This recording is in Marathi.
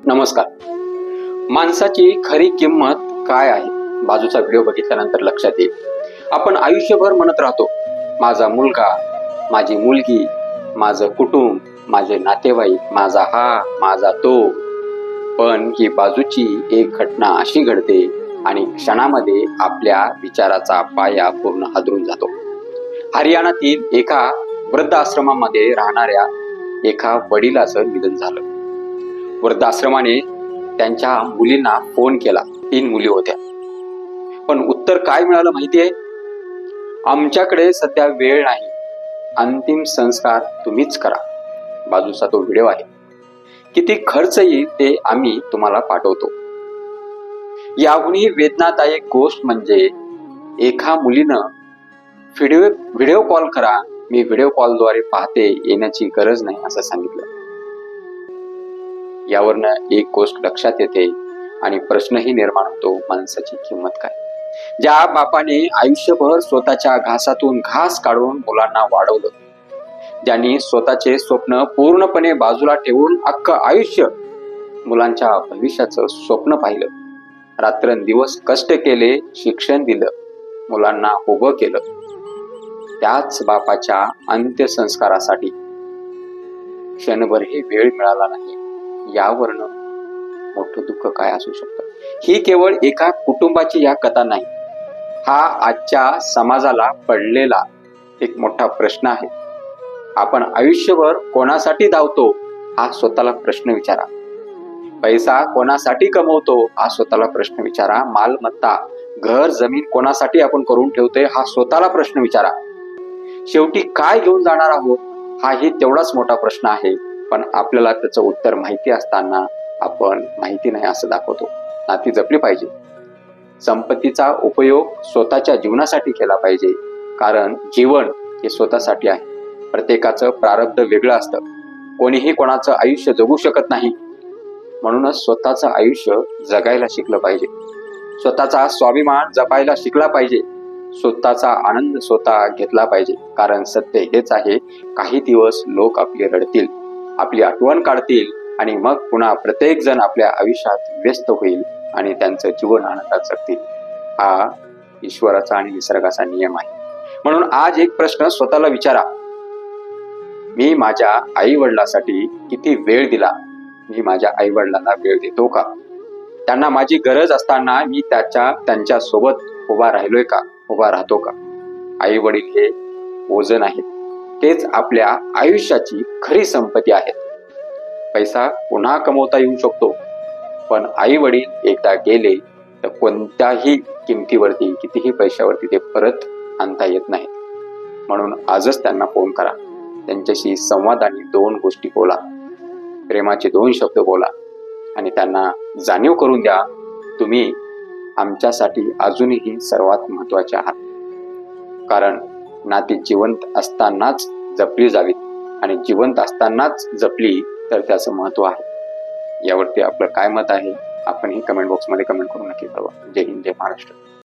नमस्कार. माणसाची खरी किंमत काय आहे? बाजूचा व्हिडिओ बघितल्यानंतर लक्षात येईल. आपण आयुष्यभर म्हणत राहतो, माझा मुलगा, माझी मुलगी, माझं कुटुंब, माझे नातेवाईक, माझा हा, माझा तो. पण ही बाजूची एक घटना अशी घडते आणि क्षणामध्ये आपल्या विचाराचा पाया पूर्ण हादरून जातो. हरियाणातील एका वृद्धाश्रमामध्ये राहणाऱ्या एका वडिलाचं निधन झालं. वृद्धाश्रमाने त्यांच्या मुलींना फोन केला. 3 मुली होत्या. पण उत्तर काय मिळालं माहितीये? आमच्याकडे सध्या वेळ नाही, अंतिम संस्कार तुम्हीच करा. बाजूचा तो व्हिडिओ आहे. किती खर्च येईल ते आम्ही तुम्हाला पाठवतो. याहूनही वेदनादायक गोष्ट म्हणजे एका मुलीनं व्हिडिओ कॉल करा, मी व्हिडिओ कॉलद्वारे पाहते, येण्याची गरज नाही असं सांगितलं. यावरनं एक गोष्ट लक्षात येते आणि प्रश्नही निर्माण होतो, माणसाची किंमत काय? ज्या बापाने आयुष्यभर स्वतःच्या घासातून घास काढून मुलांना वाढवलं, ज्यांनी स्वतःचे स्वप्न पूर्णपणे बाजूला ठेवून अख्खं आयुष्य मुलांच्या भविष्याचं स्वप्न पाहिलं, रात्रंदिवस कष्ट केले, शिक्षण दिलं, मुलांना उभं केलं, त्याच बापाच्या अंत्यसंस्कारासाठी क्षणभरही वेळ मिळाला नाही, यावरनं मोठं दुःख काय असू शकतं? ही केवळ एका कुटुंबाची या कथा नाही, हा आजच्या समाजाला पडलेला एक मोठा प्रश्न आहे. आपण आयुष्यभर कोणासाठी धावतो हा स्वतःला प्रश्न विचारा. पैसा कोणासाठी कमवतो हा स्वतःला प्रश्न विचारा. मालमत्ता, घर, जमीन कोणासाठी आपण करून ठेवतोय हा स्वतःला प्रश्न विचारा. शेवटी काय घेऊन जाणार आहोत हाही तेवढाच मोठा प्रश्न आहे. पण आपल्याला त्याचं उत्तर माहिती असताना आपण माहिती नाही असं दाखवतो. नाती जपली पाहिजे. संपत्तीचा उपयोग स्वतःच्या जीवनासाठी केला पाहिजे, कारण जीवन हे स्वतःसाठी आहे. प्रत्येकाचं प्रारब्ध वेगळं असतं. कोणीही कोणाचं आयुष्य जगू शकत नाही. म्हणूनच स्वतःचं आयुष्य जगायला शिकलं पाहिजे. स्वतःचा स्वाभिमान जपायला शिकला पाहिजे. स्वतःचा आनंद स्वतः घेतला पाहिजे. कारण सत्य हेच आहे, काही दिवस लोक आपले रडतील, आपली आठवण काढतील आणि मग पुन्हा प्रत्येक जण आपल्या आयुष्यात व्यस्त होईल आणि त्यांचं जीवन आनंदात जगतील. हा ईश्वराचा आणि निसर्गाचा नियम आहे. म्हणून आज एक प्रश्न स्वतःला विचारा, मी माझ्या आई वडिलांसाठी किती वेळ दिला? मी माझ्या आई वडिलांना वेळ देतो का? त्यांना माझी गरज असताना मी त्यांच्या सोबत उभा राहिलोय का? उभा राहतो का? आई वडील हे ओझं आहेत, तेच आपल्या आयुष्याची खरी संपत्ती आहेत. पैसा पुन्हा कमवता येऊ शकतो, पण आई वडील एकदा गेले तर कोणत्याही किमतीवरती, कितीही पैशावरती ते परत आणता येत नाही. म्हणून आजच त्यांना फोन करा, त्यांच्याशी संवादाने 2 गोष्टी बोला, प्रेमाचे 2 शब्द बोला आणि त्यांना जाणीव करून द्या, तुम्ही आमच्यासाठी अजूनही सर्वात महत्वाचे आहात. कारण नाती जिवंत असतानाच जपली जावीत आणि जिवंत असतानाच जपली तर त्याचं महत्व आहे. यावरती आपलं काय मत आहे आपण ही कमेंट बॉक्समध्ये कमेंट करून नक्की कळवा. जय हिंद, जय महाराष्ट्र.